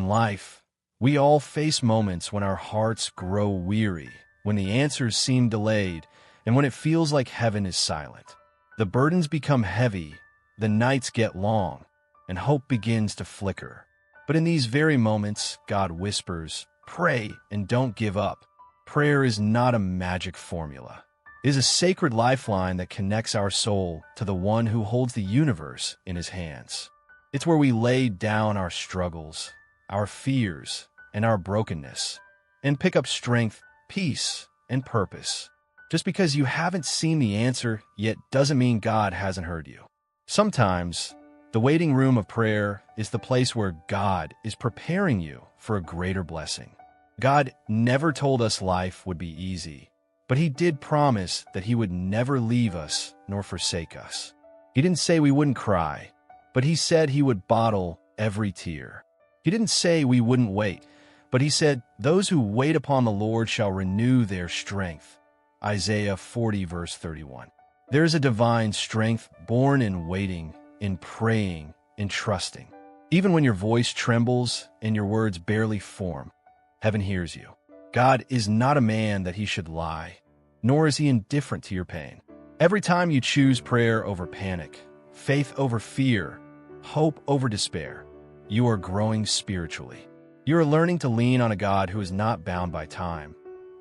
In life, we all face moments when our hearts grow weary, when the answers seem delayed, and when it feels like heaven is silent. The burdens become heavy, the nights get long, and hope begins to flicker. But in these very moments, God whispers, "Pray and don't give up." Prayer is not a magic formula. It is a sacred lifeline that connects our soul to the one who holds the universe in his hands. It's where we lay down our struggles, our fears, and our brokenness, and pick up strength, peace, and purpose. Just because you haven't seen the answer yet doesn't mean God hasn't heard you. Sometimes, the waiting room of prayer is the place where God is preparing you for a greater blessing. God never told us life would be easy, but he did promise that he would never leave us nor forsake us. He didn't say we wouldn't cry, but he said he would bottle every tear. He didn't say we wouldn't wait, but he said, "Those who wait upon the Lord shall renew their strength." Isaiah 40, verse 31. There is a divine strength born in waiting, in praying, in trusting. Even when your voice trembles and your words barely form, heaven hears you. God is not a man that he should lie, nor is he indifferent to your pain. Every time you choose prayer over panic, faith over fear, hope over despair, you are growing spiritually. You are learning to lean on a God who is not bound by time,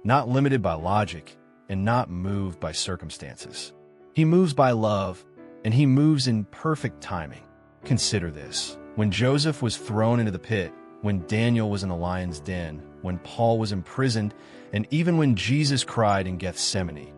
not limited by logic, and not moved by circumstances. He moves by love, and he moves in perfect timing. Consider this. When Joseph was thrown into the pit, when Daniel was in the lion's den, when Paul was imprisoned, and even when Jesus cried in Gethsemane,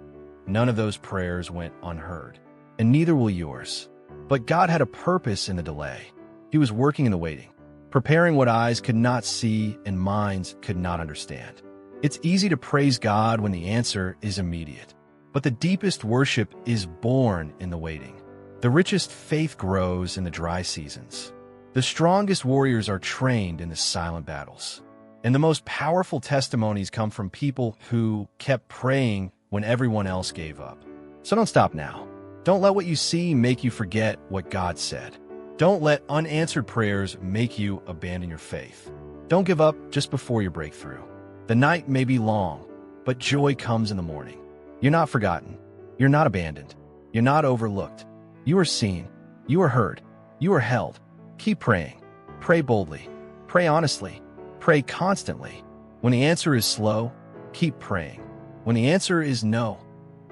none of those prayers went unheard, and neither will yours. But God had a purpose in the delay. He was working in the waiting, preparing what eyes could not see and minds could not understand. It's easy to praise God when the answer is immediate, but the deepest worship is born in the waiting. The richest faith grows in the dry seasons. The strongest warriors are trained in the silent battles. And the most powerful testimonies come from people who kept praying when everyone else gave up. So don't stop now. Don't let what you see make you forget what God said. Don't let unanswered prayers make you abandon your faith. Don't give up just before your breakthrough. The night may be long, but joy comes in the morning. You're not forgotten. You're not abandoned. You're not overlooked. You are seen. You are heard. You are held. Keep praying. Pray boldly. Pray honestly. Pray constantly. When the answer is slow, keep praying. When the answer is no,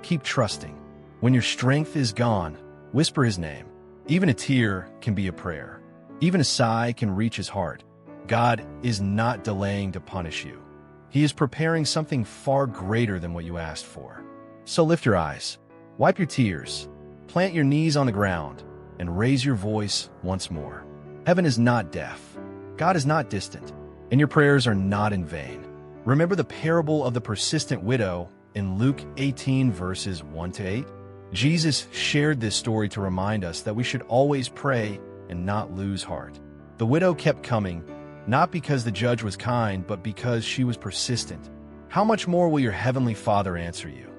keep trusting. When your strength is gone, whisper his name. Even a tear can be a prayer. Even a sigh can reach his heart. God is not delaying to punish you. He is preparing something far greater than what you asked for. So lift your eyes, wipe your tears, plant your knees on the ground, and raise your voice once more. Heaven is not deaf. God is not distant, and your prayers are not in vain. Remember the parable of the persistent widow in Luke 18, verses 1-8? Jesus shared this story to remind us that we should always pray and not lose heart. The widow kept coming, not because the judge was kind, but because she was persistent. How much more will your heavenly Father answer you?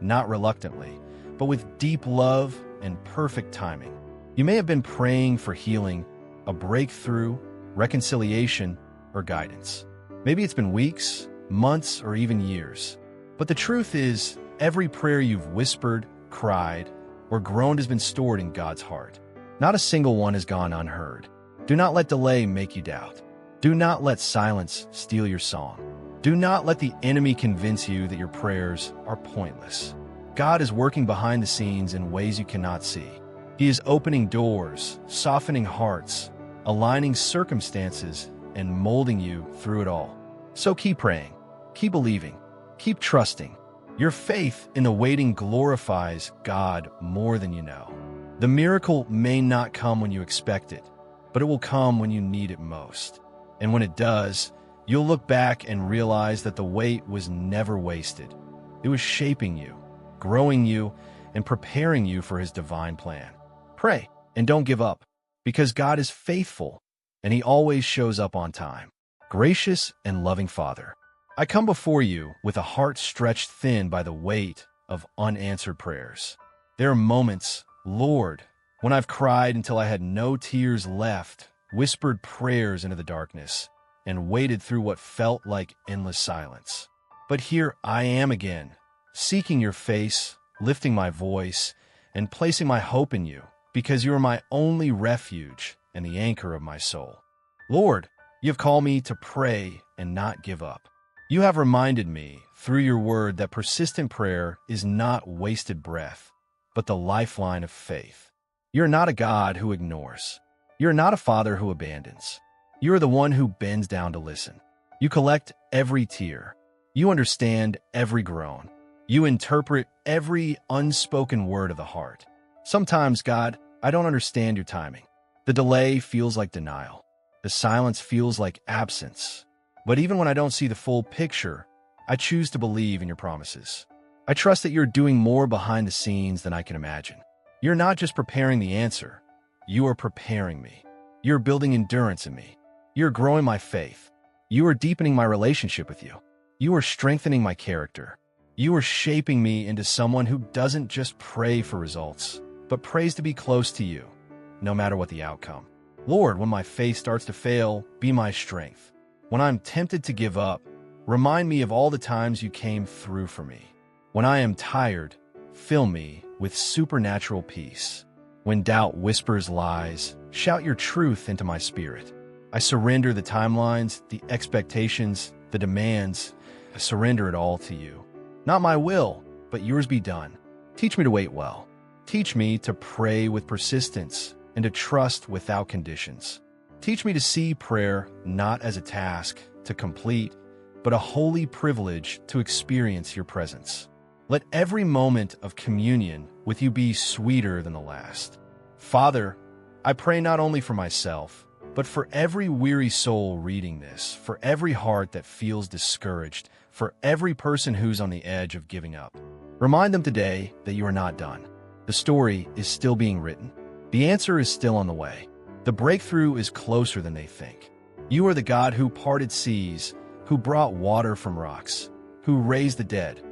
Not reluctantly, but with deep love and perfect timing. You may have been praying for healing, a breakthrough, reconciliation, or guidance. Maybe it's been weeks, months, or even years. But the truth is, every prayer you've whispered, cried, or groaned has been stored in God's heart. Not a single one has gone unheard. Do not let delay make you doubt. Do not let silence steal your song. Do not let the enemy convince you that your prayers are pointless. God is working behind the scenes in ways you cannot see. He is opening doors, softening hearts, aligning circumstances, and molding you through it all. So keep praying, keep believing, keep trusting. Your faith in the waiting glorifies God more than you know. The miracle may not come when you expect it, but it will come when you need it most. And when it does, you'll look back and realize that the wait was never wasted. It was shaping you, growing you, and preparing you for his divine plan. Pray and don't give up, because God is faithful, and he always shows up on time. Gracious and loving Father, I come before you with a heart stretched thin by the weight of unanswered prayers. There are moments, Lord, when I've cried until I had no tears left, whispered prayers into the darkness, and waited through what felt like endless silence. But here I am again, seeking your face, lifting my voice, and placing my hope in you, because you are my only refuge and the anchor of my soul. Lord, you have called me to pray and not give up. You have reminded me through your word that persistent prayer is not wasted breath, but the lifeline of faith. You're not a God who ignores. You're not a father who abandons. You are the one who bends down to listen. You collect every tear. You understand every groan. You interpret every unspoken word of the heart. Sometimes, God, I don't understand your timing. The delay feels like denial. The silence feels like absence. But even when I don't see the full picture, I choose to believe in your promises. I trust that you're doing more behind the scenes than I can imagine. You're not just preparing the answer. You are preparing me. You're building endurance in me. You're growing my faith. You are deepening my relationship with you. You are strengthening my character. You are shaping me into someone who doesn't just pray for results, but prays to be close to you, no matter what the outcome. Lord, when my faith starts to fail, be my strength. When I'm tempted to give up, remind me of all the times you came through for me. When I am tired, fill me with supernatural peace. When doubt whispers lies, shout your truth into my spirit. I surrender the timelines, the expectations, the demands. I surrender it all to you. Not my will, but yours be done. Teach me to wait well. Teach me to pray with persistence and to trust without conditions. Teach me to see prayer not as a task to complete, but a holy privilege to experience your presence. Let every moment of communion with you be sweeter than the last. Father, I pray not only for myself, but for every weary soul reading this, for every heart that feels discouraged, for every person who's on the edge of giving up. Remind them today that you are not done. The story is still being written. The answer is still on the way. The breakthrough is closer than they think. You are the God who parted seas, who brought water from rocks, who raised the dead,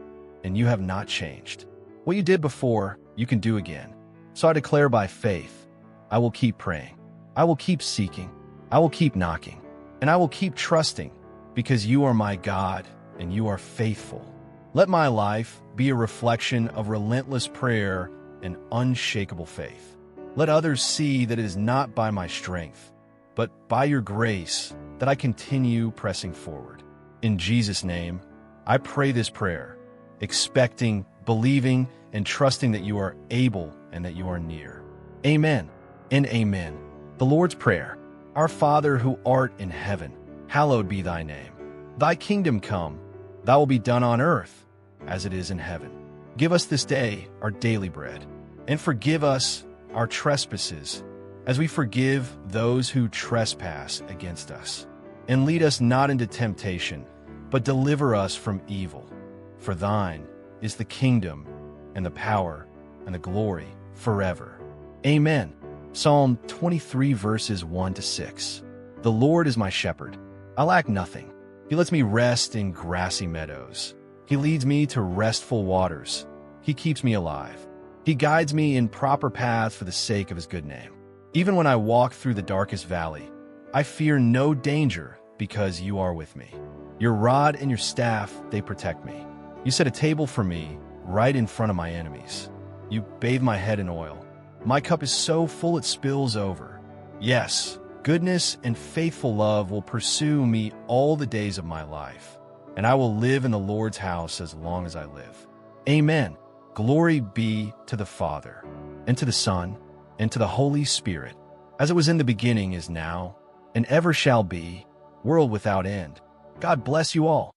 and you have not changed. What you did before, you can do again. So I declare by faith, I will keep praying. I will keep seeking. I will keep knocking. And I will keep trusting, because you are my God and you are faithful. Let my life be a reflection of relentless prayer and unshakable faith. Let others see that it is not by my strength, but by your grace that I continue pressing forward. In Jesus' name, I pray this prayer, expecting, believing, and trusting that you are able and that you are near. Amen and amen. The Lord's Prayer. Our Father who art in heaven, hallowed be thy name. Thy kingdom come, thy will be done on earth as it is in heaven. Give us this day our daily bread, and forgive us our trespasses, as we forgive those who trespass against us. And lead us not into temptation, but deliver us from evil. For thine is the kingdom, and the power, and the glory forever. Amen. Psalm 23 verses 1-6. The Lord is my shepherd. I lack nothing. He lets me rest in grassy meadows. He leads me to restful waters. He keeps me alive. He guides me in proper paths for the sake of his good name. Even when I walk through the darkest valley, I fear no danger because you are with me. Your rod and your staff, they protect me. You set a table for me right in front of my enemies. You bathe my head in oil. My cup is so full it spills over. Yes, goodness and faithful love will pursue me all the days of my life, and I will live in the Lord's house as long as I live. Amen. Glory be to the Father, and to the Son, and to the Holy Spirit, as it was in the beginning, is now, and ever shall be, world without end. God bless you all.